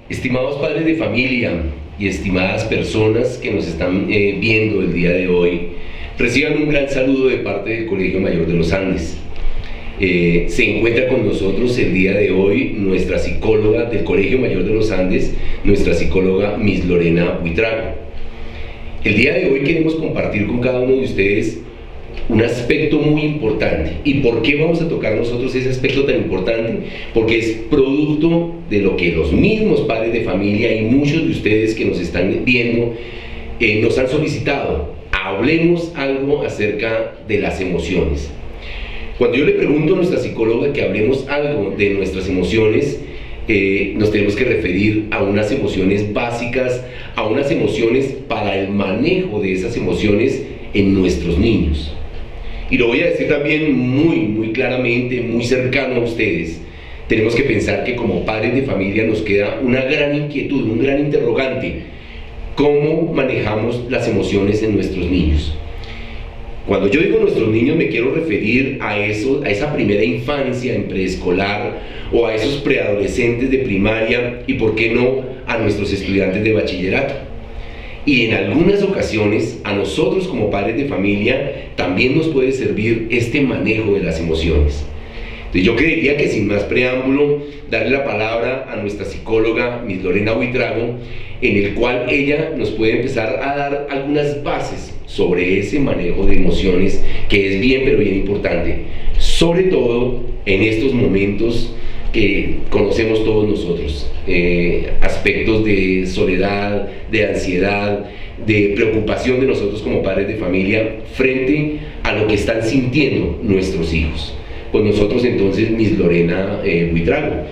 Estimados padres de familia y estimadas personas que nos están viendo el día de hoy, reciban un gran saludo de parte del Colegio Mayor de los Andes. Se encuentra con nosotros el día de hoy nuestra psicóloga del Colegio Mayor de los Andes, nuestra psicóloga Miss Lorena Buitrago. El día de hoy queremos compartir con cada uno de ustedes un aspecto muy importante. ¿Y por qué vamos a tocar nosotros ese aspecto tan importante? Porque es producto de lo que los mismos padres de familia y muchos de ustedes que nos están viendo nos han solicitado. Hablemos algo acerca de las emociones. Cuando yo le pregunto a nuestra psicóloga que hablemos algo de nuestras emociones, nos tenemos que referir a unas emociones básicas, a unas emociones para el manejo de esas emociones en nuestros niños. Y lo voy a decir también muy claramente, muy cercano a ustedes. Tenemos que pensar que como padres de familia nos queda una gran inquietud, un gran interrogante. ¿Cómo manejamos las emociones en nuestros niños? Cuando yo digo nuestros niños me quiero referir a esa primera infancia en preescolar o a esos preadolescentes de primaria y por qué no a nuestros estudiantes de bachillerato. Y en algunas ocasiones a nosotros como padres de familia también nos puede servir este manejo de las emociones. Entonces yo creería que sin más preámbulo, darle la palabra a nuestra psicóloga Miss Lorena Buitrago, en el cual ella nos puede empezar a dar algunas bases sobre ese manejo de emociones que es bien pero bien importante, sobre todo en estos momentos que conocemos todos nosotros, aspectos de soledad, de ansiedad, de preocupación de nosotros como padres de familia frente a lo que están sintiendo nuestros hijos. Con nosotros entonces Miss Lorena Buitrago.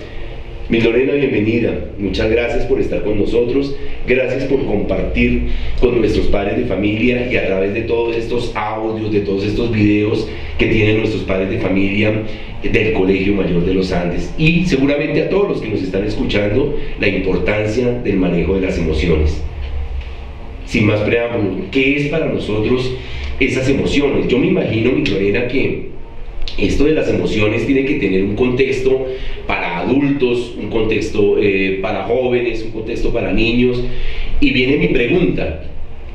Miss Lorena, bienvenida. Muchas gracias por estar con nosotros. Gracias por compartir con nuestros padres de familia y a través de todos estos audios, de todos estos videos que tienen nuestros padres de familia del Colegio Mayor de los Andes. Y seguramente a todos los que nos están escuchando, la importancia del manejo de las emociones. Sin más preámbulo, ¿qué es para nosotros esas emociones? Yo me imagino, Miss Lorena, que esto de las emociones tiene que tener un contexto para adultos, un contexto para jóvenes, un contexto para niños. Y viene mi pregunta: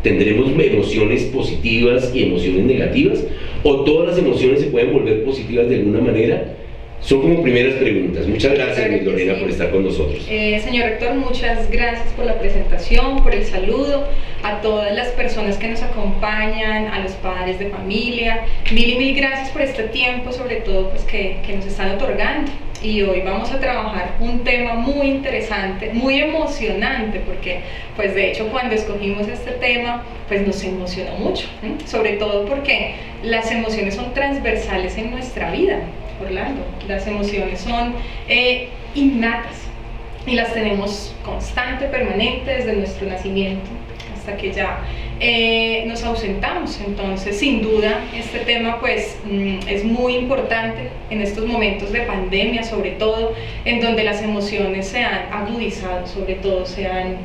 ¿tendremos emociones positivas y emociones negativas? ¿O todas las emociones se pueden volver positivas de alguna manera? Son como primeras preguntas. Muchas gracias, Miss Lorena, por estar con nosotros. Señor rector, muchas gracias por la presentación, por el saludo a todas las personas que nos acompañan, a los padres de familia. Mil gracias por este tiempo, sobre todo pues que nos están otorgando. Y hoy vamos a trabajar un tema muy interesante, muy emocionante, porque pues de hecho cuando escogimos este tema pues nos emocionó mucho, sobre todo porque las emociones son transversales en nuestra vida, Orlando. Las emociones son innatas y las tenemos constante, permanente desde nuestro nacimiento hasta que ya nos ausentamos. Entonces, sin duda, este tema pues es muy importante en estos momentos de pandemia, sobre todo, en donde las emociones se han agudizado, sobre todo se han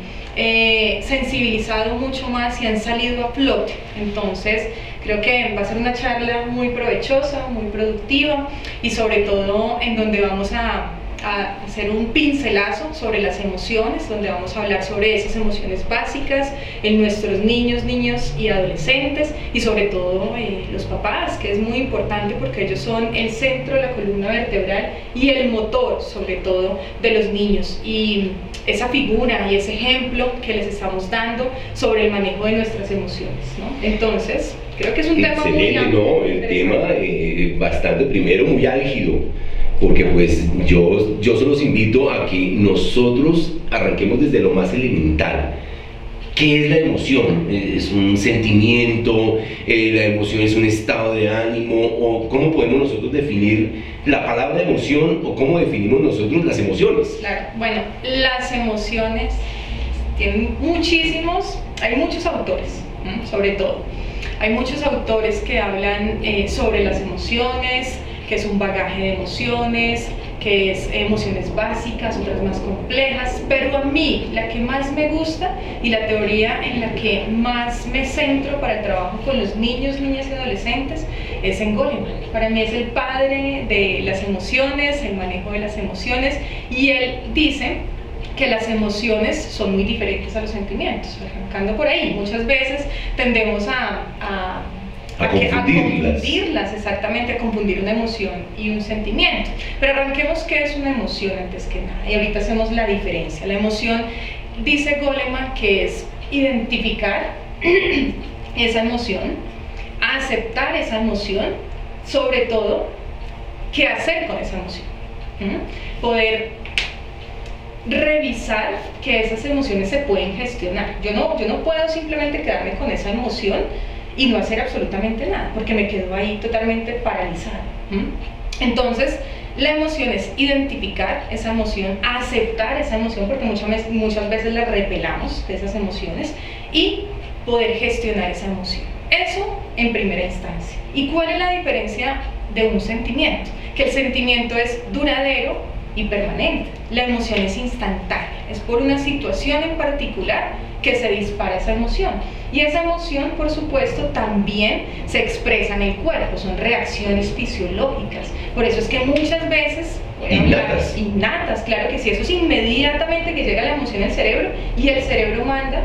sensibilizado mucho más y han salido a flote. Entonces, creo que va a ser una charla muy provechosa, muy productiva y sobre todo en donde vamos a hacer un pincelazo sobre las emociones, donde vamos a hablar sobre esas emociones básicas en nuestros niños y adolescentes y sobre todo los papás, que es muy importante porque ellos son el centro de la columna vertebral y el motor sobre todo de los niños y esa figura y ese ejemplo que les estamos dando sobre el manejo de nuestras emociones, ¿no? Entonces, creo que es un tema muy amplio. ¿No? El tema bastante, primero, muy álgido, porque pues yo se los invito a que nosotros arranquemos desde lo más elemental. ¿Qué es la emoción? ¿Es un sentimiento? ¿La emoción es un estado de ánimo? ¿O cómo podemos nosotros definir la palabra emoción o cómo definimos nosotros las emociones? Claro, bueno, las emociones tienen hay muchos autores, sobre todo. Hay muchos autores que hablan sobre las emociones, que es un bagaje de emociones, que es emociones básicas, otras más complejas, pero a mí la que más me gusta y la teoría en la que más me centro para el trabajo con los niños, niñas y adolescentes es en Goleman. Para mí es el padre de las emociones, el manejo de las emociones, y él dice que las emociones son muy diferentes a los sentimientos. Arrancando por ahí, muchas veces tendemos a confundirlas, exactamente, a confundir una emoción y un sentimiento. Pero arranquemos qué es una emoción antes que nada, y ahorita hacemos la diferencia. La emoción, dice Goleman, que es identificar esa emoción, aceptar esa emoción, sobre todo, qué hacer con esa emoción. Poder revisar que esas emociones se pueden gestionar. Yo no puedo simplemente quedarme con esa emoción y no hacer absolutamente nada, porque me quedo ahí totalmente paralizada. Entonces, la emoción es identificar esa emoción, aceptar esa emoción, porque muchas veces la repelamos de esas emociones, y poder gestionar esa emoción. Eso en primera instancia. ¿Y cuál es la diferencia de un sentimiento? Que el sentimiento es duradero y permanente. La emoción es instantánea, es por una situación en particular que se dispara esa emoción. Y esa emoción, por supuesto, también se expresa en el cuerpo, son reacciones fisiológicas. Por eso es que muchas veces... Innatas, claro que sí. Eso es inmediatamente que llega la emoción al cerebro, y el cerebro manda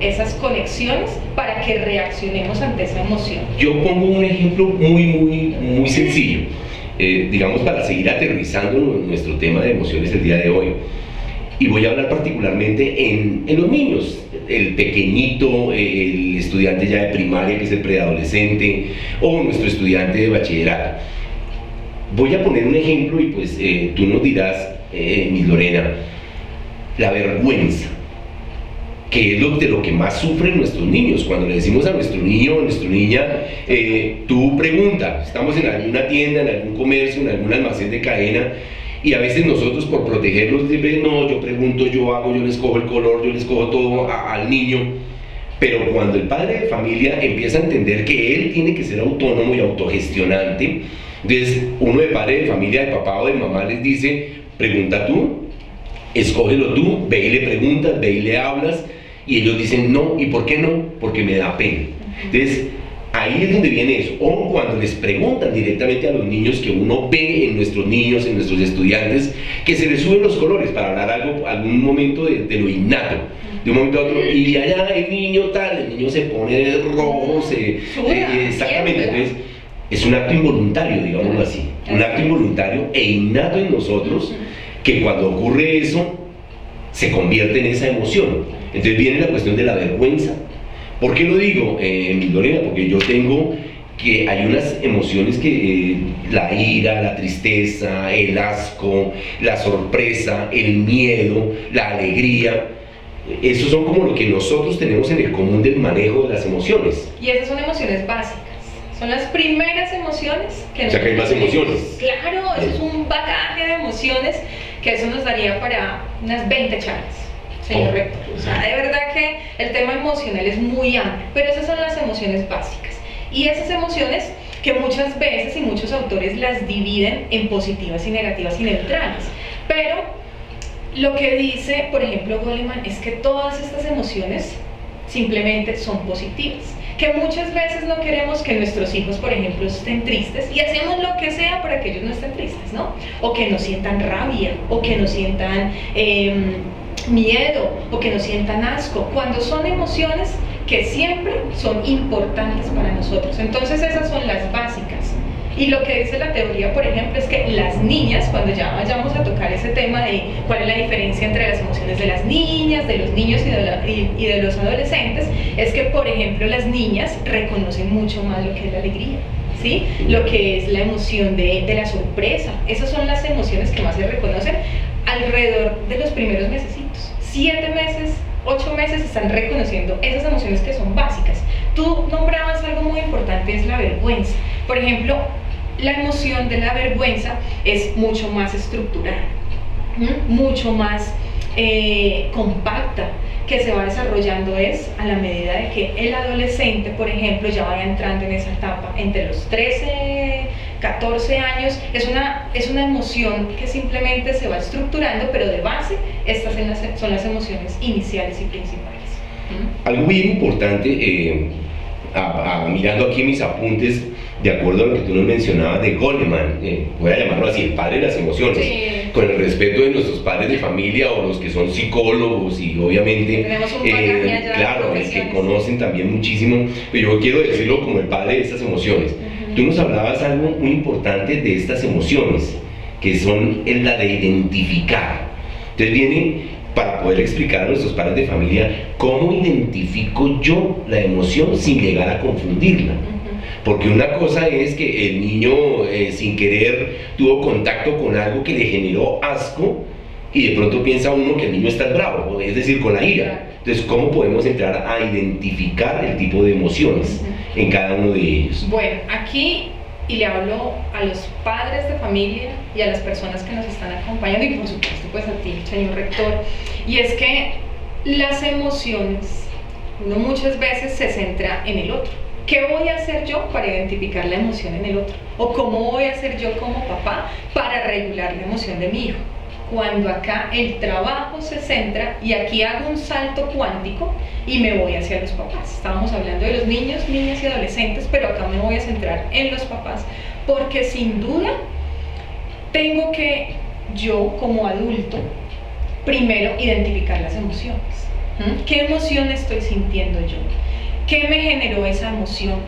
esas conexiones para que reaccionemos ante esa emoción. Yo pongo un ejemplo muy sencillo, digamos, para seguir aterrizando nuestro tema de emociones el día de hoy. Y voy a hablar particularmente en los niños, el pequeñito, el estudiante ya de primaria, que es el preadolescente, o nuestro estudiante de bachillerato. Voy a poner un ejemplo y pues tú nos dirás, Miss Lorena, la vergüenza, que es de lo que más sufren nuestros niños. Cuando le decimos a nuestro niño o a nuestra niña, tú pregunta, estamos en alguna tienda, en algún comercio, en algún almacén de cadena, y a veces nosotros, por protegerlos, no, yo pregunto, yo hago, yo les cojo el color, yo les cojo todo al niño. Pero cuando el padre de familia empieza a entender que él tiene que ser autónomo y autogestionante, entonces uno de padre de familia, de papá o de mamá, les dice, pregunta tú, escógelo tú, ve y le preguntas, ve y le hablas, y ellos dicen no. ¿Y por qué no? Porque me da pena. Entonces ahí es donde viene eso. O cuando les preguntan directamente a los niños, que uno ve en nuestros niños, en nuestros estudiantes, que se les suben los colores para hablar algún momento de lo innato, de un momento a otro, y allá el niño tal, el niño se pone rojo, exactamente. Entonces es un acto involuntario, digámoslo así, un acto involuntario e innato en nosotros, que cuando ocurre eso se convierte en esa emoción. Entonces viene la cuestión de la vergüenza. ¿Por qué lo digo, Lorena? Porque yo tengo que hay unas emociones que la ira, la tristeza, el asco, la sorpresa, el miedo, la alegría, esos son como lo que nosotros tenemos en el común del manejo de las emociones. Y esas son emociones básicas. Son las primeras emociones que... O sea que hay más emociones. Claro, eso es un bagaje de emociones que eso nos daría para unas 20 charlas. Señor rector, o sea, de verdad que el tema emocional es muy amplio, pero esas son las emociones básicas. Y esas emociones que muchas veces y muchos autores las dividen en positivas y negativas y neutrales. Pero lo que dice, por ejemplo, Goleman, es que todas estas emociones simplemente son positivas. Que muchas veces no queremos que nuestros hijos, por ejemplo, estén tristes, y hacemos lo que sea para que ellos no estén tristes, ¿no? O que no sientan rabia, o que no sientan miedo, o que no sientan asco, cuando son emociones que siempre son importantes para nosotros. Entonces esas son las básicas. Y lo que dice la teoría, por ejemplo, es que las niñas, cuando ya vayamos a tocar ese tema de cuál es la diferencia entre las emociones de las niñas, de los niños y de los adolescentes, es que, por ejemplo, las niñas reconocen mucho más lo que es la alegría, ¿sí? Lo que es la emoción de la sorpresa. Esas son las emociones que más se reconocen alrededor de los primeros mesecitos. 7 meses, 8 meses están reconociendo esas emociones que son básicas. Tú nombrabas algo muy importante, es la vergüenza. Por ejemplo, la emoción de la vergüenza es mucho más estructural, mucho más compacta, que se va desarrollando es a la medida de que el adolescente, por ejemplo, ya vaya entrando en esa etapa entre los 13, 14 años. Es una emoción que simplemente se va estructurando, pero de base estas son las emociones iniciales y principales. Algo bien importante, mirando aquí mis apuntes, de acuerdo a lo que tú nos mencionabas de Goleman, voy a llamarlo así, el padre de las emociones, Sí. con el respeto de nuestros padres de familia o los que son psicólogos y obviamente, Tenemos un bagaje allá de claro, que profesiones. conocen también muchísimo, pero yo quiero decirlo como el padre de estas emociones. Tú nos hablabas algo muy importante de estas emociones, que son la de identificar. Entonces viene para poder explicar a nuestros padres de familia cómo identifico yo la emoción sin llegar a confundirla. Porque una cosa es que el niño sin querer tuvo contacto con algo que le generó asco y de pronto piensa uno que el niño está bravo, es decir, con la ira. Entonces, ¿cómo podemos entrar a identificar el tipo de emociones en cada uno de ellos? Bueno, aquí, y le hablo a los padres de familia y a las personas que nos están acompañando y por supuesto pues a ti, señor rector, y es que las emociones, uno muchas veces se centra en el otro. ¿Qué voy a hacer yo para identificar la emoción en el otro? ¿O cómo voy a hacer yo como papá para regular la emoción de mi hijo? Cuando acá el trabajo se centra, y aquí hago un salto cuántico y me voy hacia los papás. Estábamos hablando de los niños, niñas y adolescentes, pero acá me voy a centrar en los papás, porque sin duda tengo que yo como adulto primero identificar las emociones. ¿Qué emoción estoy sintiendo yo? ¿Qué me generó esa emoción?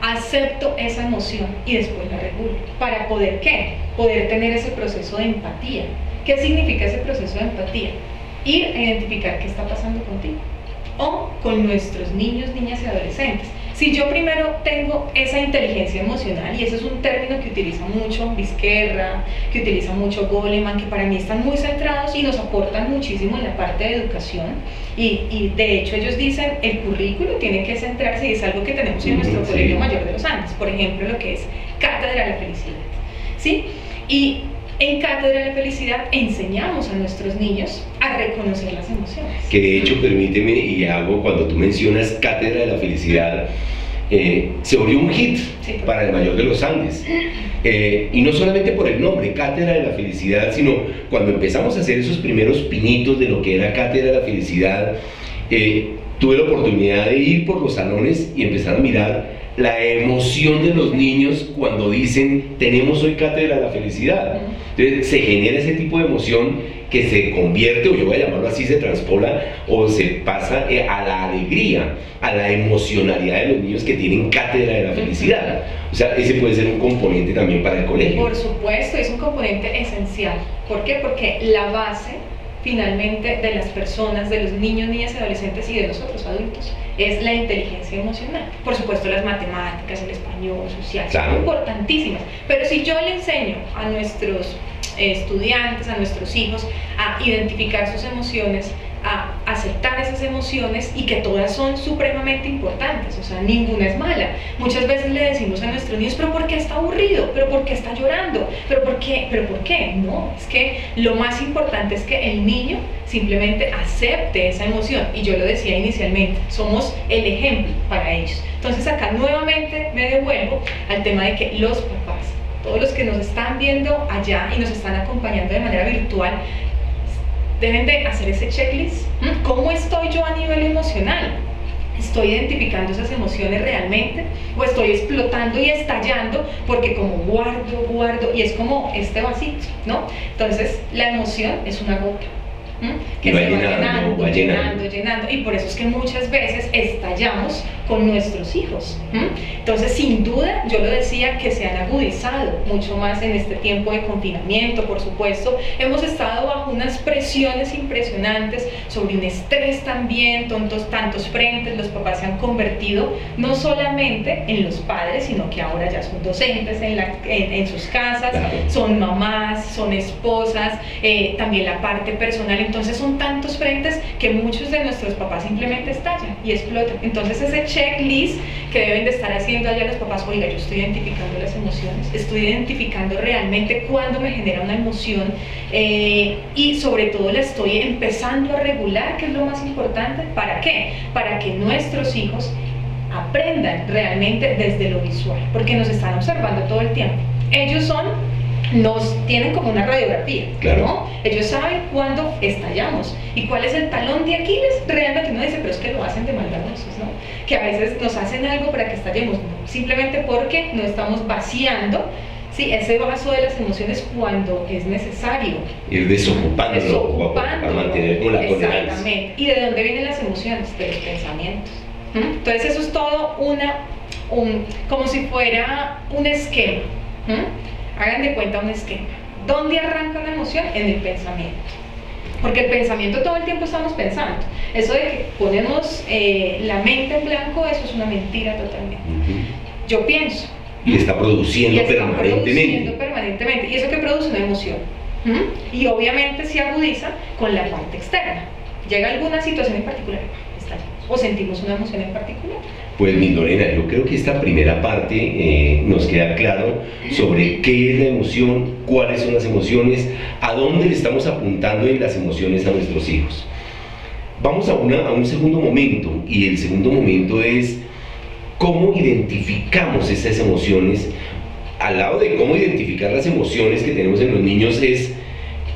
Acepto esa emoción y después la regulo. ¿Para poder qué? Poder tener ese proceso de empatía. ¿Qué significa ese proceso de empatía? Ir a identificar qué está pasando contigo o con nuestros niños, niñas y adolescentes. Si yo primero tengo esa inteligencia emocional, y ese es un término que utiliza mucho Vizquerra, que utiliza mucho Goleman, que para mí están muy centrados y nos aportan muchísimo en la parte de educación, y de hecho ellos dicen el currículo tiene que centrarse, y es algo que tenemos en nuestro Colegio Mayor de los Andes, por ejemplo lo que es Cátedra de la Felicidad, ¿sí? Y en Cátedra de la Felicidad enseñamos a nuestros niños a reconocer las emociones. Que de hecho, permíteme, y hago cuando tú mencionas Cátedra de la Felicidad, se volvió un hit para el Mayor de los Andes. Y no solamente por el nombre, Cátedra de la Felicidad, sino cuando empezamos a hacer esos primeros pinitos de lo que era Cátedra de la Felicidad, tuve la oportunidad de ir por los salones y empezar a mirar la emoción de los niños cuando dicen tenemos hoy Cátedra de la Felicidad. Entonces se genera ese tipo de emoción que se convierte, o yo voy a llamarlo así, se transpola o se pasa a la alegría, a la emocionalidad de los niños que tienen Cátedra de la Felicidad. O sea, ese puede ser un componente también para el colegio. Por supuesto, es un componente esencial. ¿Por qué? Porque la base finalmente de las personas, de los niños, niñas y adolescentes y de nosotros adultos es la inteligencia emocional. Por supuesto las matemáticas, el español, social, claro, son importantísimas, pero si yo le enseño a nuestros estudiantes, a nuestros hijos a identificar sus emociones, a aceptar esas emociones, y que todas son supremamente importantes, o sea, ninguna es mala. Muchas veces le decimos a nuestros niños, pero ¿por qué está aburrido? ¿Pero por qué está llorando? ¿Pero por qué? ¿Pero por qué? No, es que lo más importante es que el niño simplemente acepte esa emoción, y yo lo decía inicialmente, somos el ejemplo para ellos. Entonces acá nuevamente me devuelvo al tema de que los papás, todos los que nos están viendo allá y nos están acompañando de manera virtual, deben de hacer ese checklist. ¿Cómo estoy yo a nivel emocional? ¿Estoy identificando esas emociones realmente? ¿O estoy explotando y estallando porque como guardo, y es como este vasito, ¿no? Entonces la emoción es una gota que se va llenando, y por eso es que muchas veces estallamos con nuestros hijos. Entonces, sin duda, yo lo decía, que se han agudizado mucho más en este tiempo de confinamiento. Por supuesto, hemos estado bajo unas presiones impresionantes, sobre un estrés también, tantos frentes. Los papás se han convertido no solamente en los padres, sino que ahora ya son docentes en sus casas, claro, son mamás, son esposas, también la parte personal. Entonces son tantos frentes que muchos de nuestros papás simplemente estallan y explotan. Entonces ese checklist que deben de estar haciendo allá los papás: oiga, yo estoy identificando las emociones, estoy identificando realmente cuándo me genera una emoción, y sobre todo la estoy empezando a regular, que es lo más importante. ¿Para qué? Para que nuestros hijos aprendan realmente desde lo visual, porque nos están observando todo el tiempo. Ellos son nos tienen como una radiografía, claro. ¿no? Ellos saben cuándo estallamos y cuál es el talón de Aquiles. Realmente uno dice, pero es que lo hacen de maldadosos, ¿no? Que a veces nos hacen algo para que estallemos, no, simplemente porque no estamos vaciando, sí, ese vaso de las emociones cuando es necesario. Ir desocupándolo para mantener como la tolerancia. Exactamente. ¿Y de dónde vienen las emociones? De los pensamientos. Entonces eso es todo como si fuera un esquema. Hagan de cuenta un esquema. ¿Dónde arranca una emoción? En el pensamiento. Porque el pensamiento todo el tiempo estamos pensando. Eso de que ponemos la mente en blanco, eso es una mentira totalmente. Yo pienso. Y está produciendo permanentemente. ¿Y eso que produce? Una emoción. Y obviamente se agudiza con la parte externa. Llega alguna situación en particular, estalla. O sentimos una emoción en particular. Pues mi Lorena, yo creo que esta primera parte nos queda claro sobre qué es la emoción, cuáles son las emociones, a dónde le estamos apuntando en las emociones a nuestros hijos. Vamos a un segundo momento, y el segundo momento es cómo identificamos esas emociones. Al lado de cómo identificar las emociones que tenemos en los niños es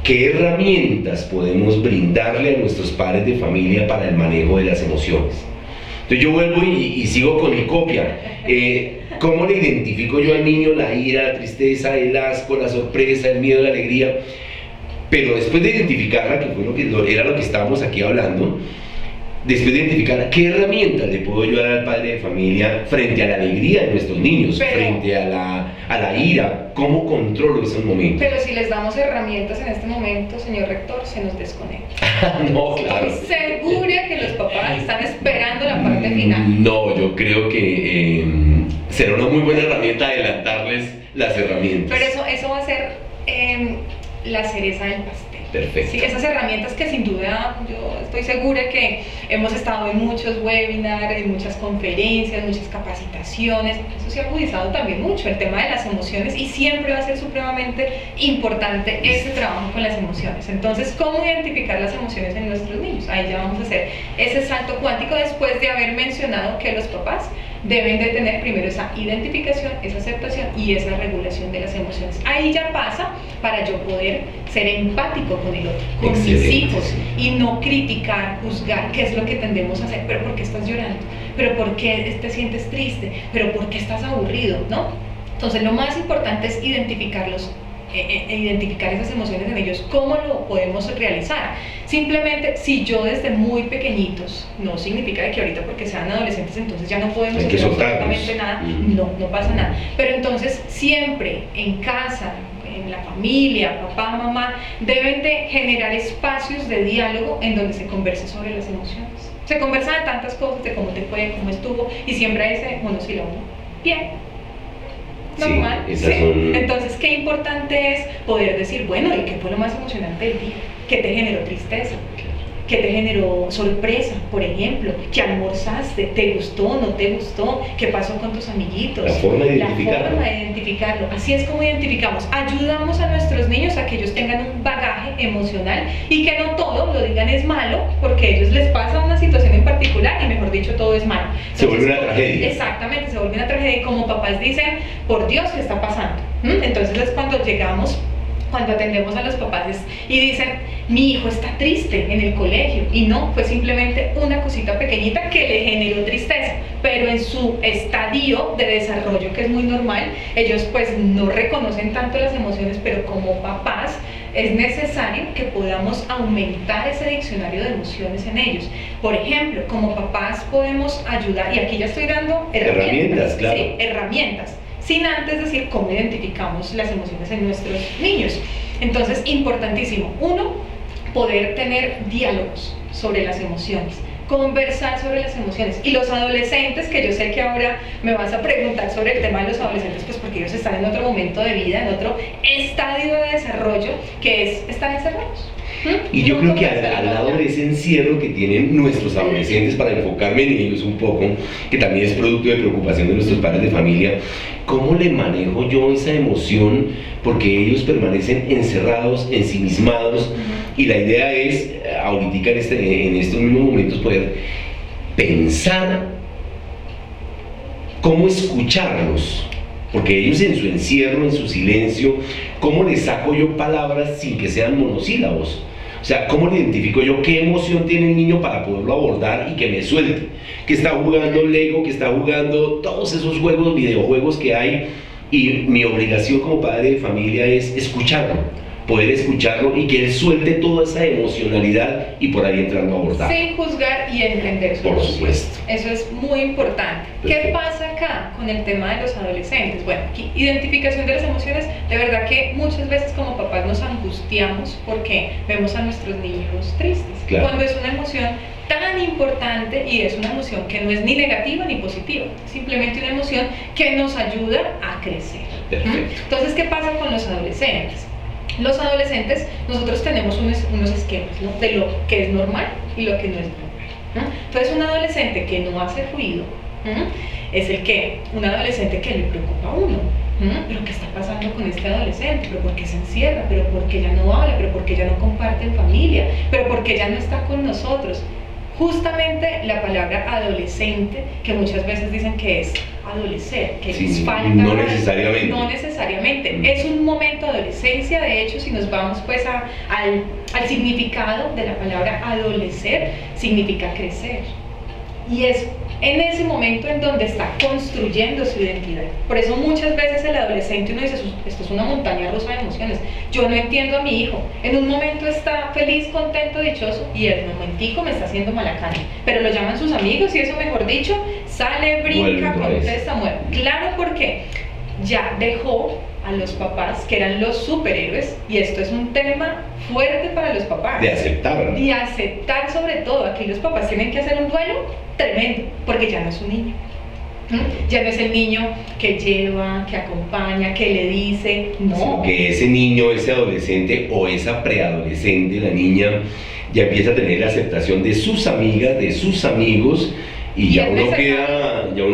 qué herramientas podemos brindarle a nuestros padres de familia para el manejo de las emociones. Entonces yo vuelvo y sigo con mi copia. ¿Cómo le identifico yo al niño la ira, la tristeza, el asco, la sorpresa, el miedo, la alegría? Pero después de identificarla, que fue era lo que estábamos aquí hablando, después de identificar qué herramientas le puedo ayudar al padre de familia frente a la alegría de nuestros niños, frente a la ira, cómo controlo esos momentos. Pero si les damos herramientas en este momento, señor rector, se nos desconecta. No, claro. Estoy segura que los papás están esperando la parte final. No, yo creo que será una muy buena herramienta adelantarles las herramientas. Pero eso va a ser la cereza del pastel. Perfecto. Sí, esas herramientas que sin duda yo estoy segura que hemos estado en muchos webinars, en muchas conferencias, muchas capacitaciones. Eso se ha agudizado también mucho, el tema de las emociones, y siempre va a ser supremamente importante ese trabajo con las emociones. Entonces, ¿cómo identificar las emociones en nuestros niños? Ahí ya vamos a hacer ese salto cuántico después de haber mencionado que los papás deben de tener primero esa identificación, esa aceptación y esa regulación de las emociones. Ahí ya pasa para yo poder ser empático con el otro, con mis hijos, y no criticar, juzgar, qué es lo que tendemos a hacer. Pero ¿por qué estás llorando? ¿Pero por qué te sientes triste? ¿Pero por qué estás aburrido? ¿No? Entonces lo más importante es identificarlos, identificar esas emociones en ellos. ¿Cómo lo podemos realizar? Simplemente, si yo desde muy pequeñitos, no significa que ahorita porque sean adolescentes entonces ya no podemos hacer absolutamente nada, no pasa nada, pero entonces siempre en casa, en la familia, papá, mamá, deben de generar espacios de diálogo en donde se converse sobre las emociones. Se conversa de tantas cosas, de cómo te fue, cómo estuvo, y siempre hay ese monosílabo, bien, normal, sí. Entonces, qué importante es poder decir, bueno, ¿y qué fue lo más emocionante del día? ¿Qué te generó tristeza? ¿Qué te generó sorpresa, por ejemplo? ¿Qué almorzaste? ¿Te gustó? ¿No te gustó? ¿Qué pasó con tus amiguitos? La forma de identificarlo. Así es como identificamos. Ayudamos a nuestros niños a que ellos tengan un bagaje emocional y que no todo lo digan es malo, porque a ellos les pasa una situación en particular y mejor dicho todo es malo. Entonces, se vuelve una tragedia. Exactamente, se vuelve una tragedia y como papás dicen, por Dios, ¿qué está pasando? Entonces es cuando atendemos a los papás y dicen, mi hijo está triste en el colegio, y no, fue simplemente una cosita pequeñita que le generó tristeza, pero en su estadio de desarrollo, que es muy normal, ellos pues no reconocen tanto las emociones, pero como papás es necesario que podamos aumentar ese diccionario de emociones en ellos. Por ejemplo, como papás podemos ayudar, y aquí ya estoy dando herramientas, claro. Sí, herramientas, sin antes decir cómo identificamos las emociones en nuestros niños. Entonces, importantísimo, poder tener diálogos sobre las emociones, conversar sobre las emociones. Y los adolescentes, que yo sé que ahora me vas a preguntar sobre el tema de los adolescentes, pues porque ellos están en otro momento de vida, en otro estadio de desarrollo, que es estar encerrados. Y yo creo que al lado de ese encierro que tienen nuestros adolescentes, para enfocarme en ellos un poco, que también es producto de preocupación de nuestros padres de familia, ¿cómo le manejo yo esa emoción? Porque ellos permanecen encerrados, ensimismados, y la idea es, ahorita en estos mismos momentos, poder pensar cómo escucharlos Porque ellos en su encierro, en su silencio, ¿cómo les saco yo palabras sin que sean monosílabos? O sea, ¿cómo le identifico yo qué emoción tiene el niño para poderlo abordar y que me suelte? Que está jugando Lego, que está jugando todos esos juegos, videojuegos que hay, y mi obligación como padre de familia es escucharlo, poder escucharlo y que él suelte toda esa emocionalidad y por ahí entrarlo a abordar. Sin juzgar y entender su Por emoción. supuesto. Eso es muy importante. Perfecto. ¿Qué pasa acá con el tema de los adolescentes? Bueno, aquí, identificación de las emociones. De verdad que muchas veces como papás nos angustiamos porque vemos a nuestros niños tristes. Claro. Cuando es una emoción tan importante y es una emoción que no es ni negativa ni positiva, simplemente una emoción que nos ayuda a crecer. Perfecto. Entonces, ¿qué pasa con los adolescentes? Los adolescentes, nosotros tenemos unos esquemas, ¿no?, de lo que es normal y lo que no es normal, ¿no? Entonces, un adolescente que no hace ruido, ¿no?, es un adolescente que le preocupa a uno, ¿no? ¿Pero qué está pasando con este adolescente? ¿Pero por qué se encierra? ¿Pero por qué ya no habla? ¿Pero por qué ya no comparte en familia? ¿Pero por qué ya no está con nosotros? Justamente la palabra adolescente, que muchas veces dicen que es adolecer, que Sí, les falta. no necesariamente. No necesariamente. Es un momento de adolescencia. De hecho, si nos vamos pues al significado de la palabra adolecer, significa crecer. Y es en ese momento en donde está construyendo su identidad. Por eso muchas veces el adolescente uno dice, esto es una montaña rusa de emociones. Yo no entiendo a mi hijo. En un momento está feliz, contento, dichoso, y el momentico me está haciendo mala cara. Pero lo llaman sus amigos y eso, mejor dicho, sale, brinca, contesta, mueve. Claro, porque ya dejó a los papás que eran los superhéroes, y esto es un tema fuerte para los papás. De aceptar. Y aceptar sobre todo. Aquí los papás tienen que hacer un duelo tremendo, porque ya no es un niño. Ya no es el niño que lleva, que acompaña, que le dice, no. Sino que ese niño, ese adolescente o esa preadolescente, la niña, ya empieza a tener la aceptación de sus amigas, de sus amigos, y ya uno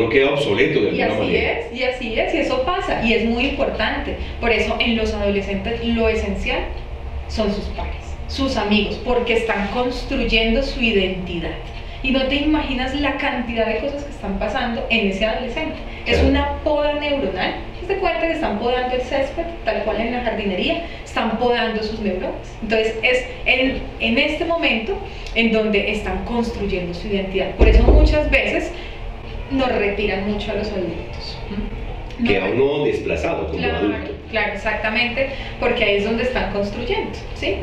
queda obsoleto de alguna manera. Y así es, y eso pasa, y es muy importante. Por eso en los adolescentes lo esencial son sus pares, sus amigos, porque están construyendo su identidad. Y no te imaginas la cantidad de cosas que están pasando en ese adolescente. Claro. Es una poda neuronal. ¿Te das cuenta que están podando el césped, tal cual en la jardinería? Están podando sus neuronas. Entonces es en este momento en donde están construyendo su identidad. Por eso muchas veces nos retiran mucho a los adultos. Queda uno desplazado como adulto. Claro, exactamente, porque ahí es donde están construyendo, ¿sí?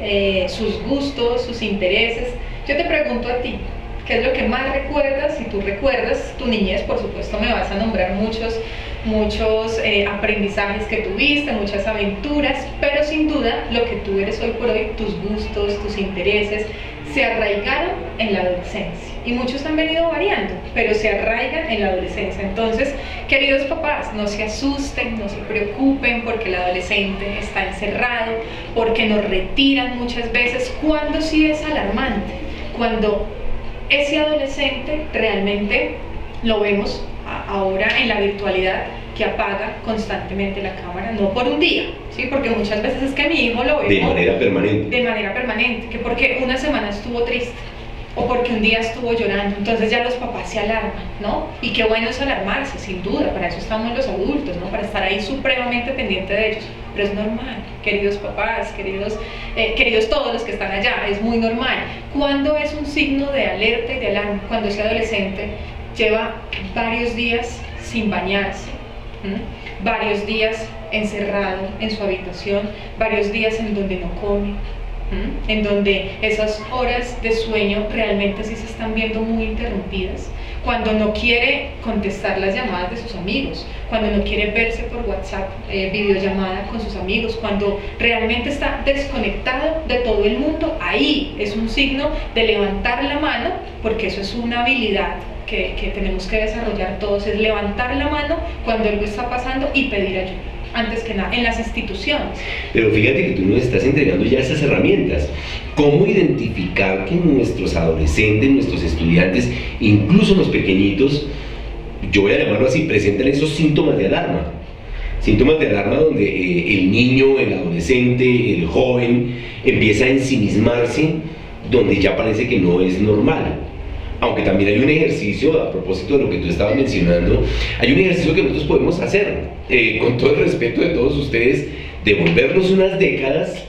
Sus gustos, sus intereses. Yo te pregunto a ti, ¿qué es lo que más recuerdas? Si tú recuerdas tu niñez, por supuesto me vas a nombrar muchos aprendizajes que tuviste, muchas aventuras, pero sin duda lo que tú eres hoy por hoy, tus gustos, tus intereses, se arraigaron en la adolescencia. Y muchos han venido variando, pero se arraigan en la adolescencia. Entonces, queridos papás, no se asusten, no se preocupen porque el adolescente está encerrado, porque nos retiran muchas veces, cuando sí es alarmante, cuando ese adolescente realmente lo vemos ahora en la virtualidad, que apaga constantemente la cámara, no por un día, ¿sí? Porque muchas veces es que mi hijo lo ve de manera permanente. De manera permanente, que porque una semana estuvo triste o porque un día estuvo llorando, entonces ya los papás se alarman, ¿no? Y qué bueno es alarmarse, sin duda, para eso estamos los adultos, ¿no? Para estar ahí supremamente pendiente de ellos, pero es normal, queridos papás, queridos todos los que están allá, es muy normal. ¿Cuándo es un signo de alerta y de alarma? Cuando ese adolescente lleva varios días sin bañarse, varios días encerrado en su habitación, varios días en donde no come, en donde esas horas de sueño realmente sí se están viendo muy interrumpidas, cuando no quiere contestar las llamadas de sus amigos, cuando no quiere verse por WhatsApp, videollamada con sus amigos, cuando realmente está desconectado de todo el mundo. Ahí es un signo de levantar la mano, porque eso es una habilidad que tenemos que desarrollar todos, es levantar la mano cuando algo está pasando y pedir ayuda, antes que nada, en las instituciones. Pero fíjate que tú nos estás entregando ya esas herramientas. ¿Cómo identificar que nuestros adolescentes, nuestros estudiantes, incluso los pequeñitos, yo voy a llamarlo así, presentan esos síntomas de alarma? Síntomas de alarma donde el niño, el adolescente, el joven empieza a ensimismarse, donde ya parece que no es normal. aunque también hay un ejercicio, a propósito de lo que tú estabas mencionando, hay un ejercicio que nosotros podemos hacer, con todo el respeto de todos ustedes, devolvernos unas décadas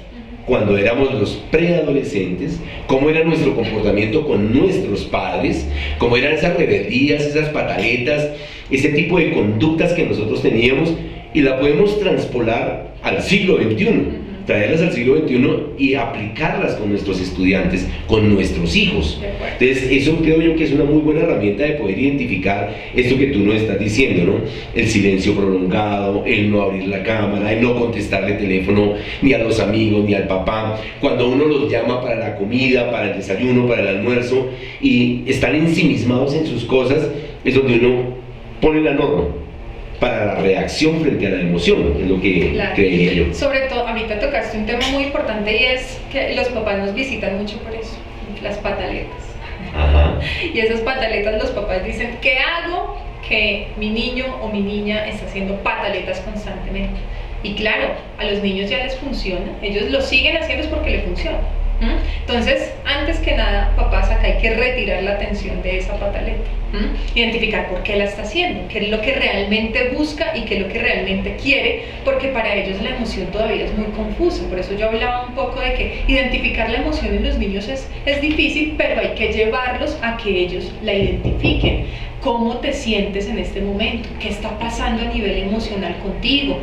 cuando éramos los preadolescentes, cómo era nuestro comportamiento con nuestros padres, cómo eran esas rebeldías, esas pataletas, ese tipo de conductas que nosotros teníamos, y la podemos transpolar al siglo XXI, traerlas al siglo XXI y aplicarlas con nuestros estudiantes, con nuestros hijos. Entonces, eso creo yo que es una muy buena herramienta de poder identificar esto que tú nos estás diciendo, ¿no? El silencio prolongado, el no abrir la cámara, el no contestarle teléfono ni a los amigos, ni al papá, cuando uno los llama para la comida, para el desayuno, para el almuerzo, y están ensimismados en sus cosas, es donde uno pone la norma para la reacción frente a la emoción, es lo que creería yo. Sobre todo, ahorita tocaste un tema muy importante, y es que los papás nos visitan mucho por eso, las pataletas. Ajá. Y esas pataletas, los papás dicen, ¿qué hago que mi niño o mi niña está haciendo pataletas constantemente? Y claro, a los niños ya les funciona, ellos lo siguen haciendo es porque les funciona. Entonces, antes que nada, papás, acá hay que retirar la atención de esa pataleta, identificar por qué la está haciendo, qué es lo que realmente busca y qué es lo que realmente quiere, porque para ellos la emoción todavía es muy confusa. Por eso yo hablaba un poco de que identificar la emoción en los niños es difícil, pero hay que llevarlos a que ellos la identifiquen. ¿Cómo te sientes en este momento? ¿Qué está pasando a nivel emocional contigo?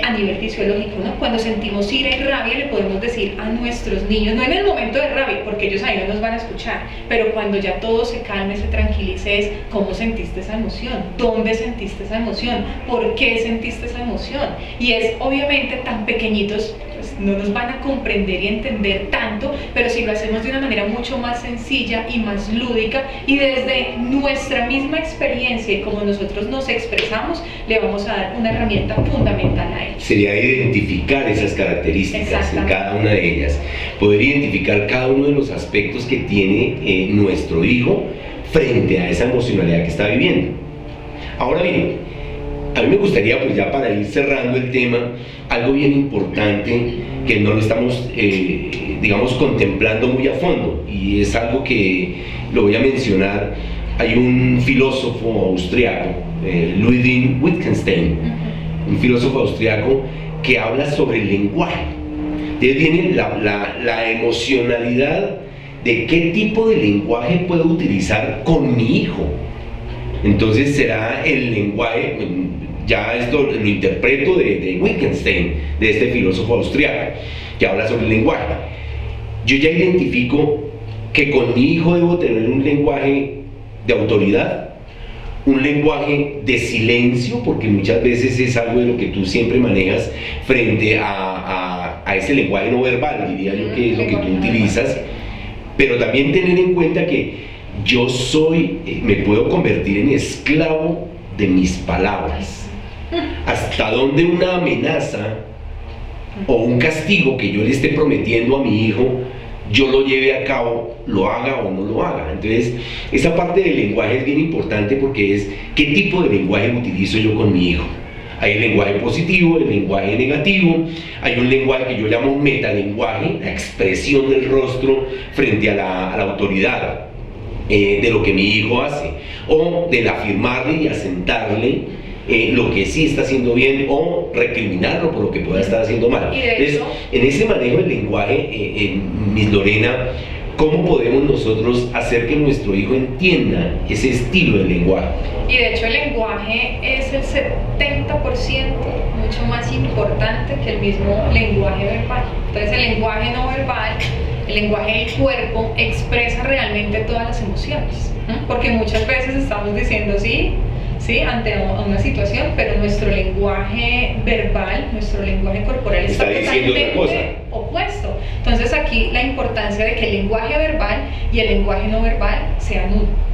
A nivel fisiológico, ¿no? Cuando sentimos ira y rabia le podemos decir a nuestros niños, no en el momento de rabia, porque ellos ahí no nos van a escuchar, pero cuando ya todo se calme, se tranquilice, es ¿cómo sentiste esa emoción? ¿Dónde sentiste esa emoción? ¿Por qué sentiste esa emoción? Y es obviamente tan pequeñitos, pues no nos van a comprender y entender tanto, pero si lo hacemos de una manera mucho más sencilla y más lúdica, y desde nuestra misma experiencia y como nosotros nos expresamos, le vamos a dar una herramienta fundamental a ellos. Sería identificar esas características en cada una de ellas, poder identificar cada uno de los aspectos que tiene nuestro hijo frente a esa emocionalidad que está viviendo. Ahora bien, a mí me gustaría, pues ya para ir cerrando el tema, algo bien importante que no lo estamos, digamos, contemplando muy a fondo, y es algo que lo voy a mencionar. Hay un filósofo austriaco, Ludwig Wittgenstein, un filósofo austriaco que habla sobre el lenguaje. Entonces viene la emocionalidad de qué tipo de lenguaje puedo utilizar con mi hijo. Entonces será el lenguaje, ya esto lo interpreto de Wittgenstein, de este filósofo austriaco, que habla sobre el lenguaje. Yo ya identifico que con mi hijo debo tener un lenguaje de autoridad, un lenguaje de silencio, porque muchas veces es algo de lo que tú siempre manejas frente a ese lenguaje no verbal, diría yo, que es lo que tú utilizas, pero también tener en cuenta que yo me puedo convertir en esclavo de mis palabras. Hasta donde una amenaza o un castigo que yo le esté prometiendo a mi hijo, yo lo lleve a cabo, lo haga o no lo haga. Entonces, esa parte del lenguaje es bien importante, porque es qué tipo de lenguaje utilizo yo con mi hijo. Hay el lenguaje positivo, el lenguaje negativo, hay un lenguaje que yo llamo metalenguaje, la expresión del rostro frente a la autoridad de lo que mi hijo hace, o del afirmarle y asentarle lo que sí está haciendo bien, o recriminarlo por lo que pueda estar haciendo mal. Entonces, en ese manejo del lenguaje, Miss Lorena, ¿cómo podemos nosotros hacer que nuestro hijo entienda ese estilo de lenguaje? Y de hecho el lenguaje es el 70% mucho más importante que el mismo lenguaje verbal. Entonces el lenguaje no verbal, el lenguaje del cuerpo, expresa realmente todas las emociones, porque muchas veces estamos diciendo sí, ante una situación, pero nuestro lenguaje verbal, nuestro lenguaje corporal está totalmente opuesto. Entonces aquí la importancia de que el lenguaje verbal y el lenguaje no verbal sean uno.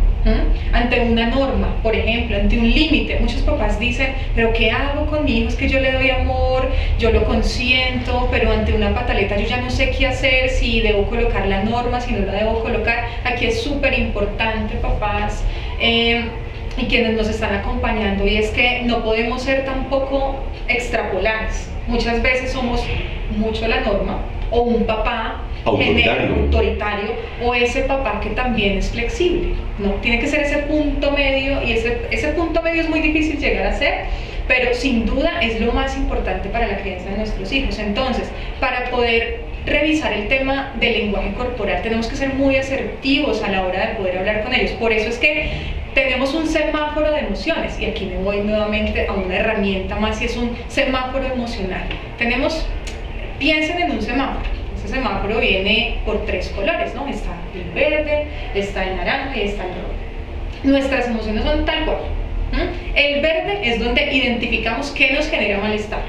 Ante una norma, por ejemplo, ante un límite, muchos papás dicen, pero ¿qué hago con mi hijo? Es que yo le doy amor, yo lo consiento, pero ante una pataleta yo ya no sé qué hacer, si debo colocar la norma, si no la debo colocar. Aquí es súper importante, papás, y quienes nos están acompañando, y es que no podemos ser tampoco extrapolares. Muchas veces somos mucho la norma o un papá autoritario, o ese papá que también es flexible, ¿no? Tiene que ser ese punto medio, y ese punto medio es muy difícil llegar a ser, pero sin duda es lo más importante para la crianza de nuestros hijos. Entonces, para poder revisar el tema del lenguaje corporal, tenemos que ser muy asertivos a la hora de poder hablar con ellos. Por eso es que tenemos un semáforo de emociones, y aquí me voy nuevamente a una herramienta más, y es un semáforo emocional. Piensen en un semáforo. Ese semáforo viene por 3 colores, ¿no? Está el verde, está el naranja y está el rojo. Nuestras emociones son tal cual. El verde es donde identificamos qué nos genera malestar.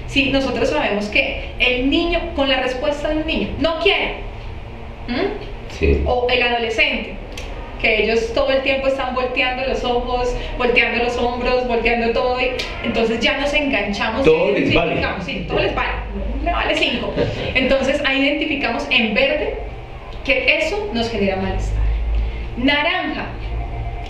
Si nosotros sabemos que el niño, con la respuesta de un niño, no quiere, sí. O el adolescente, que ellos todo el tiempo están volteando los ojos, volteando los hombros, volteando todo, y entonces ya nos enganchamos. Todo les vale. Sí, todo les vale, me vale 5. Entonces ahí identificamos en verde que eso nos genera malestar. Naranja,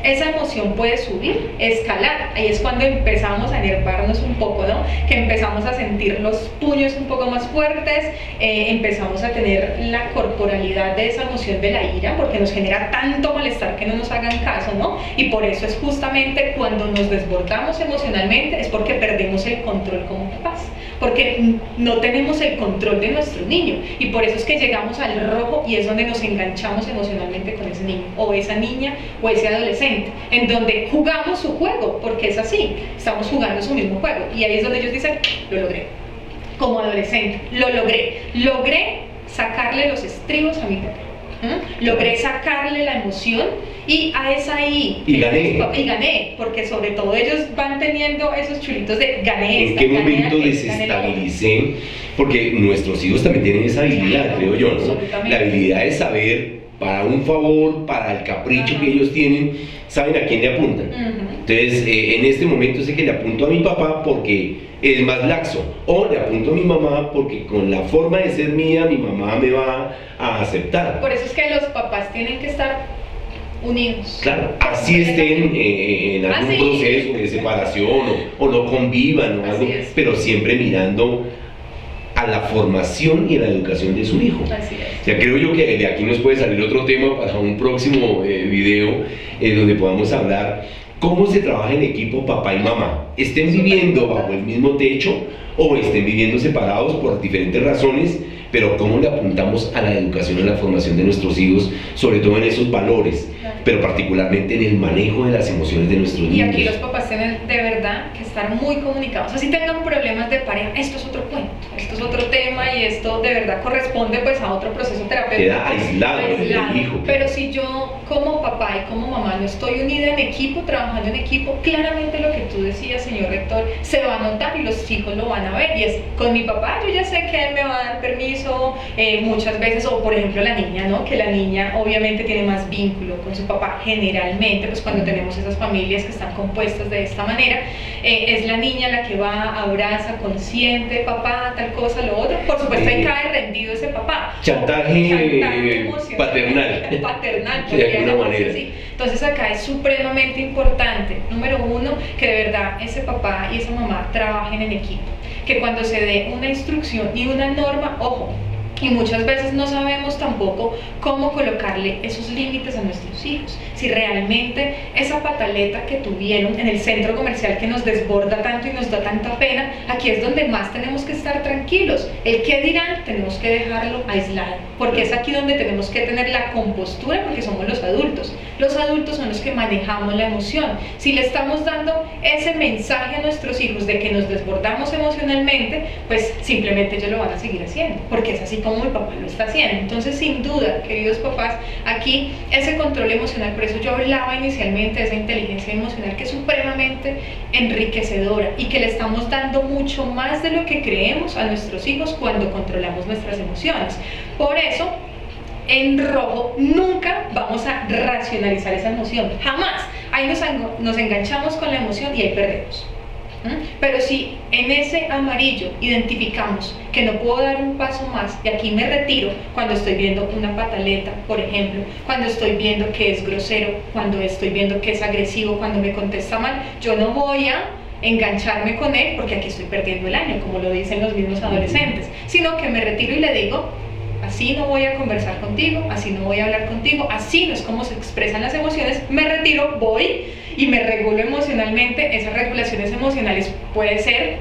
esa emoción puede subir, escalar. Ahí es cuando empezamos a enervarnos un poco, ¿no? Que empezamos a sentir los puños un poco más fuertes, empezamos a tener la corporalidad de esa emoción de la ira, porque nos genera tanto malestar que no nos hagan caso, ¿no? Y por eso es justamente cuando nos desbordamos emocionalmente, es porque perdemos el control como papás, porque no tenemos el control de nuestro niño, y por eso es que llegamos al rojo, y es donde nos enganchamos emocionalmente con ese niño, o esa niña, o ese adolescente, en donde jugamos su juego, porque es así, estamos jugando su mismo juego, y ahí es donde ellos dicen, lo logré. Como adolescente, lo logré sacarle los estribos a mi papá, logré sacarle la emoción, y y gané, porque sobre todo ellos van teniendo esos chulitos de gané. ¿En qué momento desestabilicé? Porque nuestros hijos también tienen esa habilidad, creo yo, ¿no? La habilidad de saber, para un favor, para el capricho que ellos tienen, saben a quién le apuntan. Entonces, en este momento sé que le apunto a mi papá porque es más laxo, o le apunto a mi mamá porque con la forma de ser mía, mi mamá me va a aceptar. Por eso es que los papás tienen que estar unidos. Claro, así estén en algún proceso de separación, o no convivan, o algo, pero siempre mirando a la formación y a la educación de su hijo. Así es. O sea, creo yo que de aquí nos puede salir otro tema para un próximo video, donde podamos hablar cómo se trabaja en equipo papá y mamá, estén viviendo bajo el mismo techo o estén viviendo separados por diferentes razones, pero cómo le apuntamos a la educación y a la formación de nuestros hijos, sobre todo en esos valores, pero particularmente en el manejo de las emociones de nuestros niños. Y aquí los papás tienen de verdad que estar muy comunicados. Así tengan problemas de pareja, esto es otro cuento, esto es otro tema, y esto de verdad corresponde pues a otro proceso terapéutico. Queda aislado del hijo. Pero si yo como papá y como mamá no estoy unida en equipo, trabajando en equipo, claramente lo que tú decías, señor rector, se va a notar y los hijos lo van a ver. Y es, con mi papá yo ya sé que él me va a dar permiso muchas veces, o por ejemplo la niña, ¿no? Que la niña obviamente tiene más vínculo con su papá, generalmente, pues cuando tenemos esas familias que están compuestas de esta manera, es la niña la que va, abraza, consiente, papá, tal cosa, lo otro. Por supuesto ahí cae rendido ese papá. Chantaje paternal. Paternal, de alguna manera. Así. Entonces acá es supremamente importante, número uno, que de verdad ese papá y esa mamá trabajen en equipo, que cuando se dé una instrucción y una norma, ojo, y muchas veces no sabemos tampoco cómo colocarle esos límites a nuestros hijos. Si realmente esa pataleta que tuvieron en el centro comercial que nos desborda tanto y nos da tanta pena, aquí es donde más tenemos que estar tranquilos. El qué dirán tenemos que dejarlo aislado, porque es aquí donde tenemos que tener la compostura, porque somos los adultos. Los adultos son los que manejamos la emoción. Si le estamos dando ese mensaje a nuestros hijos de que nos desbordamos emocionalmente, pues simplemente ellos lo van a seguir haciendo, porque es así como el papá lo está haciendo. Entonces, sin duda, queridos papás, aquí ese control emocional, por eso yo hablaba inicialmente de esa inteligencia emocional que es supremamente enriquecedora y que le estamos dando mucho más de lo que creemos a nuestros hijos cuando controlamos nuestras emociones. Por eso, en rojo nunca vamos a racionalizar esa emoción, jamás. Ahí nos enganchamos con la emoción y ahí perdemos. Pero si en ese amarillo identificamos que no puedo dar un paso más y aquí me retiro cuando estoy viendo una pataleta, por ejemplo, cuando estoy viendo que es grosero, cuando estoy viendo que es agresivo, cuando me contesta mal, yo no voy a engancharme con él porque aquí estoy perdiendo el año, como lo dicen los mismos adolescentes, sino que me retiro y le digo, así no voy a conversar contigo, así no voy a hablar contigo, así no es como se expresan las emociones, me retiro, voy y me regulo emocionalmente. Esas regulaciones emocionales puede ser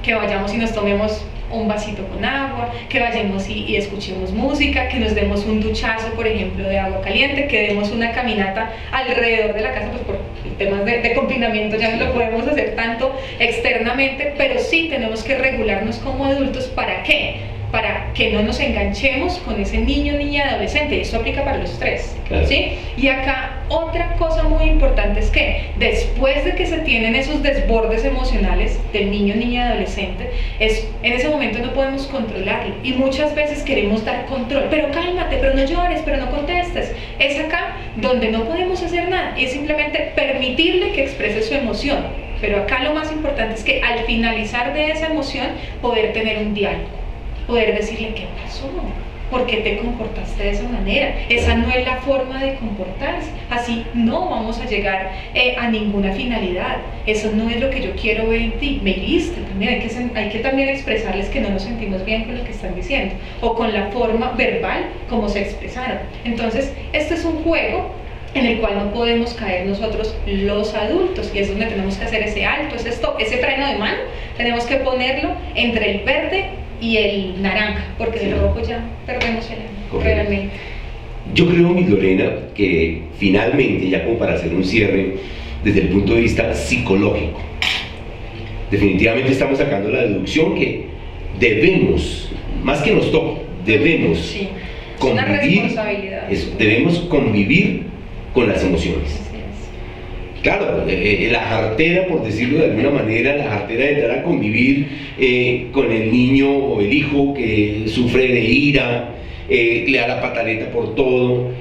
que vayamos y nos tomemos un vasito con agua, que vayamos y escuchemos música, que nos demos un duchazo, por ejemplo, de agua caliente, que demos una caminata alrededor de la casa, pues por temas de confinamiento ya no lo podemos hacer tanto externamente, pero sí tenemos que regularnos como adultos. ¿Para qué? Para que no nos enganchemos con ese niño, niña, adolescente. Esto aplica para los tres, claro. ¿Sí? Y acá otra cosa muy importante es que después de que se tienen esos desbordes emocionales del niño, niña, adolescente, en ese momento no podemos controlarlo y muchas veces queremos dar control, pero cálmate, pero no llores, pero no contestes. Es acá donde no podemos hacer nada, es simplemente permitirle que exprese su emoción. Pero acá lo más importante es que al finalizar de esa emoción poder tener un diálogo, poder decirle qué pasó, por qué te comportaste de esa manera, esa no es la forma de comportarse, así no vamos a llegar a ninguna finalidad, eso no es lo que yo quiero ver en ti, me hiriste. También hay que también expresarles que no nos sentimos bien con lo que están diciendo o con la forma verbal como se expresaron. Entonces este es un juego en el cual no podemos caer nosotros los adultos, y es donde tenemos que hacer ese alto, ese freno de mano, tenemos que ponerlo entre el verde y el naranja, porque sí, el rojo ya perdemos el año, realmente. Yo creo, mi Lorena, que finalmente, ya como para hacer un cierre, desde el punto de vista psicológico, definitivamente estamos sacando la deducción que debemos, más que nos toque, debemos sí, convivir, una responsabilidad. Debemos convivir con las emociones. Claro, la jartera, por decirlo de alguna manera, la jartera de entrar a convivir con el niño o el hijo que sufre de ira, le da la pataleta por todo,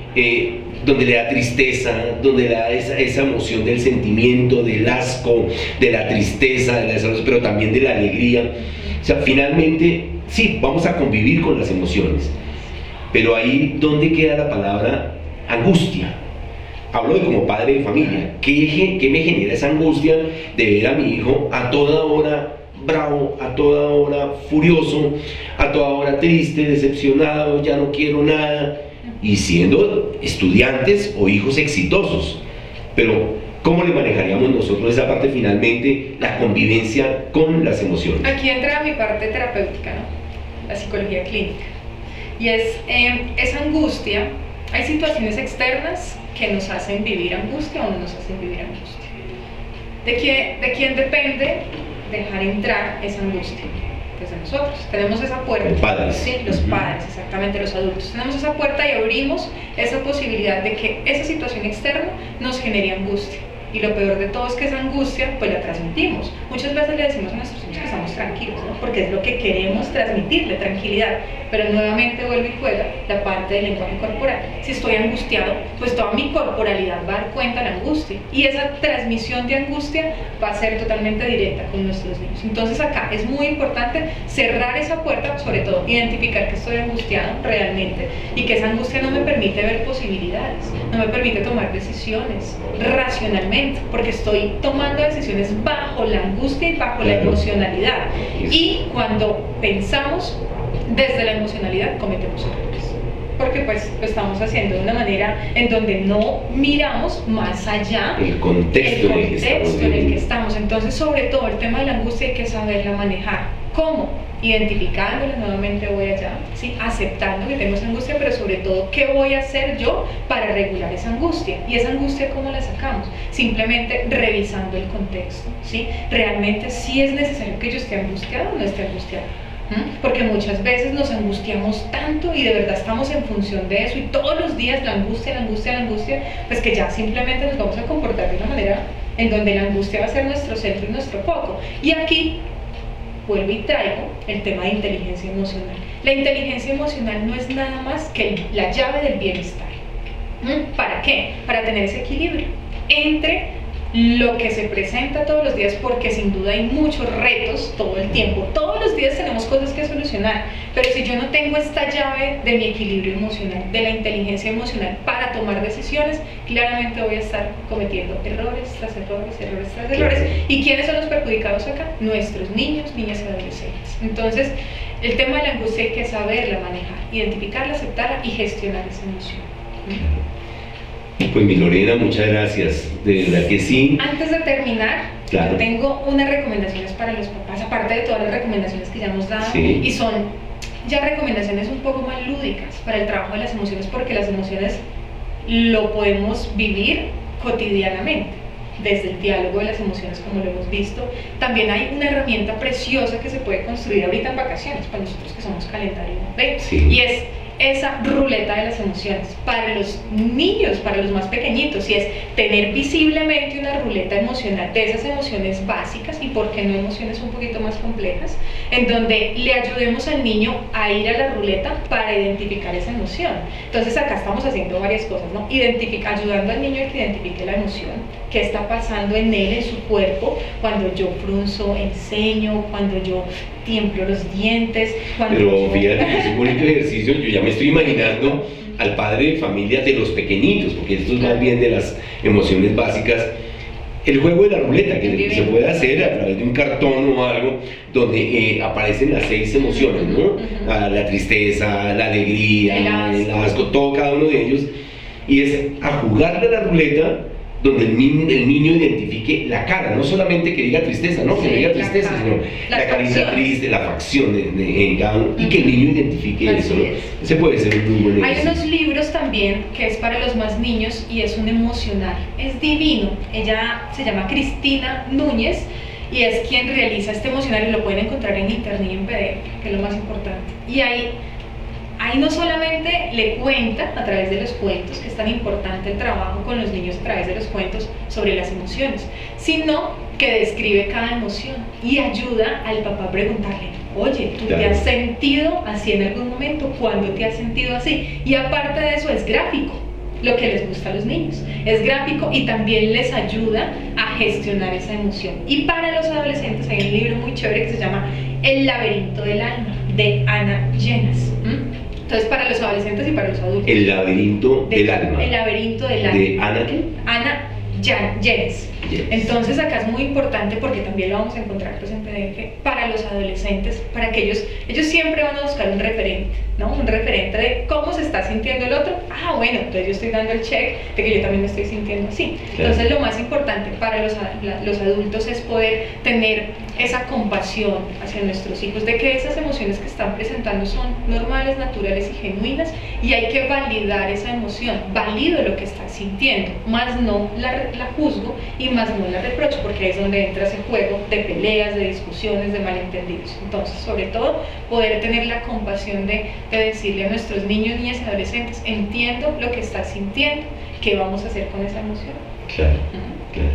donde le da tristeza, donde le da esa emoción del sentimiento, del asco, de la tristeza, pero también de la alegría. O sea, finalmente, sí, vamos a convivir con las emociones, pero ahí, ¿dónde queda la palabra angustia? Hablo de como padre de familia. ¿Qué me genera esa angustia de ver a mi hijo a toda hora bravo, a toda hora furioso, a toda hora triste, decepcionado, ya no quiero nada, y siendo estudiantes o hijos exitosos? Pero ¿cómo le manejaríamos nosotros esa parte finalmente, la convivencia con las emociones? Aquí entra mi parte terapéutica, ¿no? La psicología clínica, y es esa angustia. Hay situaciones externas que nos hacen vivir angustia o no nos hacen vivir angustia. ¿De quién depende dejar entrar esa angustia? Pues de nosotros. Tenemos esa puerta. Los padres. Sí, los padres, exactamente, los adultos. Tenemos esa puerta y abrimos esa posibilidad de que esa situación externa nos genere angustia. Y lo peor de todo es que esa angustia, pues la transmitimos. Muchas veces le decimos a nuestros hijos que estamos tranquilos, ¿no? Porque es lo que queremos transmitirle, tranquilidad. Pero nuevamente vuelve y juega la parte del lenguaje corporal. Si estoy angustiado, pues toda mi corporalidad va a dar cuenta de la angustia. Y esa transmisión de angustia va a ser totalmente directa con nuestros niños. Entonces acá es muy importante cerrar esa puerta, sobre todo identificar que estoy angustiado realmente y que esa angustia no me permite ver posibilidades, no me permite tomar decisiones racionalmente, porque estoy tomando decisiones bajo la angustia y bajo la emocionalidad. Y cuando pensamos desde la emocionalidad cometemos errores, porque pues lo estamos haciendo de una manera en donde no miramos más allá el contexto en el que estamos. Entonces, sobre todo el tema de la angustia hay que saberla manejar. ¿Cómo? Identificándola, nuevamente voy allá, ¿sí? Aceptando que tengo esa angustia, pero sobre todo, ¿qué voy a hacer yo para regular esa angustia? Y esa angustia, ¿cómo la sacamos? Simplemente revisando el contexto, ¿sí? Realmente sí es necesario que yo esté angustiado o no esté angustiado. Porque muchas veces nos angustiamos tanto y de verdad estamos en función de eso, y todos los días la angustia, pues que ya simplemente nos vamos a comportar de una manera en donde la angustia va a ser nuestro centro y nuestro foco. Y aquí vuelvo y traigo el tema de inteligencia emocional. La inteligencia emocional no es nada más que la llave del bienestar. ¿Para qué? Para tener ese equilibrio entre lo que se presenta todos los días, porque sin duda hay muchos retos todo el tiempo. Todos los días tenemos cosas que solucionar, pero si yo no tengo esta llave de mi equilibrio emocional, de la inteligencia emocional para tomar decisiones, claramente voy a estar cometiendo errores tras errores, errores tras errores. ¿Y quiénes son los perjudicados acá? Nuestros niños, niñas y adolescentes. Entonces, el tema de la angustia hay que saberla manejar, identificarla, aceptarla y gestionar esa emoción. Pues mi Lorena, muchas gracias, de verdad que sí. Antes de terminar, claro, yo tengo unas recomendaciones para los papás, aparte de todas las recomendaciones que ya hemos dado, sí, y son ya recomendaciones un poco más lúdicas para el trabajo de las emociones, porque las emociones lo podemos vivir cotidianamente, desde el diálogo de las emociones, como lo hemos visto. También hay una herramienta preciosa que se puede construir ahorita en vacaciones, para nosotros que somos calendario, ¿ve? Sí. Y es esa ruleta de las emociones para los niños, para los más pequeñitos, y es tener visiblemente una ruleta emocional de esas emociones básicas y por qué no emociones un poquito más complejas, en donde le ayudemos al niño a ir a la ruleta para identificar esa emoción. Entonces acá estamos haciendo varias cosas, ¿no? Ayudando al niño a que identifique la emoción, qué está pasando en él, en su cuerpo, cuando yo frunzo el ceño, cuando yo tiemblo los dientes, cuando pero fíjate que es un bonito ejercicio. Yo ya me estoy imaginando al padre de familia de los pequeñitos, porque esto es más bien de las emociones básicas. El juego de la ruleta, que se puede hacer a través de un cartón o algo, donde aparecen las 6 emociones, ¿no? La tristeza, la alegría, el asco, todo, cada uno de ellos. Y es a jugarle a la ruleta donde el niño identifique la cara, no solamente que diga tristeza, no, que no diga tristeza, sino la carita triste, la facción en cada uno, y que el niño identifique eso, ¿no? Ese puede ser un muy buen ejercicio. Hay unos libros también que es para los más niños y es un emocional, es divino. Ella se llama Cristina Núñez y es quien realiza este emocional, y lo pueden encontrar en internet y en PDF, que es lo más importante. Y ahí no solamente le cuenta a través de los cuentos, que es tan importante el trabajo con los niños a través de los cuentos sobre las emociones, sino que describe cada emoción y ayuda al papá a preguntarle: oye, ¿tú te has sentido así en algún momento? ¿Cuándo te has sentido así? Y aparte de eso es gráfico, lo que les gusta a los niños, es gráfico y también les ayuda a gestionar esa emoción. Y para los adolescentes hay un libro muy chévere que se llama El laberinto del alma, de Ana Llenas. Entonces, para los adolescentes y para los adultos. El laberinto del alma. El laberinto del alma. ¿De Ana qué? Ana Llenas. Entonces acá es muy importante, porque también lo vamos a encontrar pues en PDF, para los adolescentes, para que ellos siempre van a buscar un referente, ¿no? Un referente de cómo se está sintiendo el otro. Ah, bueno, entonces yo estoy dando el check de que yo también me estoy sintiendo así. Claro. Entonces lo más importante para los adultos es poder tener esa compasión hacia nuestros hijos, de que esas emociones que están presentando son normales, naturales y genuinas, y hay que validar esa emoción. Valido lo que estás sintiendo, más no la juzgo y más no la reprocho, porque ahí es donde entra ese juego de peleas, de discusiones, de malentendidos. Entonces, sobre todo, poder tener la compasión de decirle a nuestros niños, niñas y adolescentes: entiendo lo que estás sintiendo, ¿qué vamos a hacer con esa emoción? Claro, claro.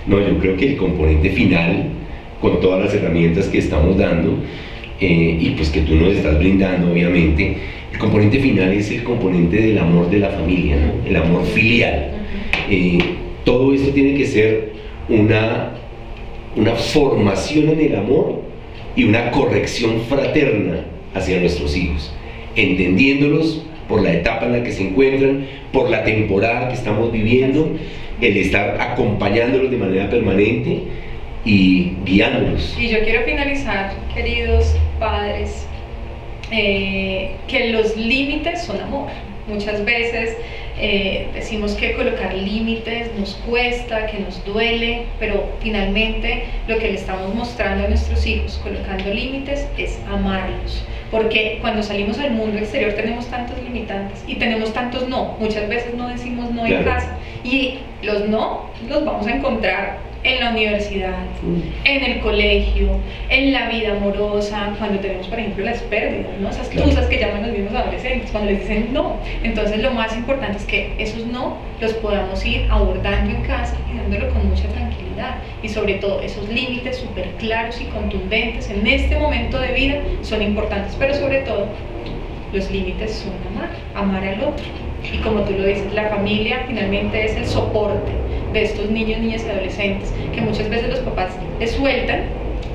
No, yo creo que el componente final, con todas las herramientas que estamos dando, y pues que tú nos estás brindando, obviamente, el componente final es el componente del amor de la familia, ¿no? El amor filial. Todo esto tiene que ser una formación en el amor y una corrección fraterna hacia nuestros hijos, entendiéndolos por la etapa en la que se encuentran, por la temporada que estamos viviendo, el estar acompañándolos de manera permanente y guiándolos. Y yo quiero finalizar, queridos padres, que los límites son amor. Muchas veces decimos que colocar límites nos cuesta, que nos duele, pero finalmente lo que le estamos mostrando a nuestros hijos colocando límites es amarlos, porque cuando salimos al mundo exterior tenemos tantos limitantes y tenemos tantos no. Muchas veces no decimos no en casa, y los no los vamos a encontrar en la universidad, en el colegio, en la vida amorosa, cuando tenemos, por ejemplo, las pérdidas, ¿no? Esas tusas que llaman los mismos adolescentes, cuando les dicen no. Entonces lo más importante es que esos no los podamos ir abordando en casa y dándolo con mucha tranquilidad, y sobre todo esos límites súper claros y contundentes en este momento de vida son importantes, pero sobre todo los límites son amar al otro. Y como tú lo dices, la familia finalmente es el soporte de estos niños, niñas y adolescentes, que muchas veces los papás les sueltan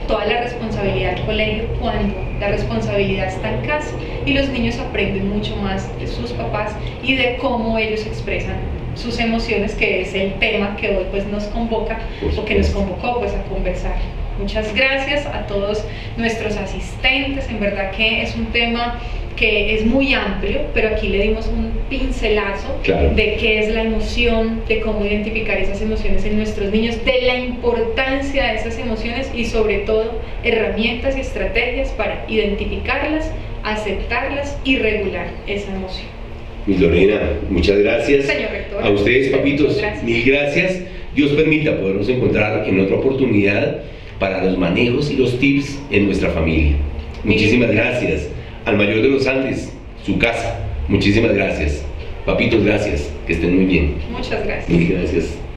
toda la responsabilidad del colegio cuando la responsabilidad está en casa, y los niños aprenden mucho más de sus papás y de cómo ellos expresan sus emociones, que es el tema que hoy pues nos convoca o que nos convocó pues a conversar. Muchas gracias a todos nuestros asistentes, en verdad que es un tema que es muy amplio, pero aquí le dimos un pincelazo de qué es la emoción, de cómo identificar esas emociones en nuestros niños, de la importancia de esas emociones y sobre todo herramientas y estrategias para identificarlas, aceptarlas y regular esa emoción. Miss Lorena, muchas gracias. Señor rector. A ustedes, papitos, mil gracias. Dios permita podernos encontrar en otra oportunidad para los manejos y los tips en nuestra familia. Muchísimas gracias. Al Mayor de los Andes, su casa. Muchísimas gracias. Papitos, gracias. Que estén muy bien. Muchas gracias. Mil gracias.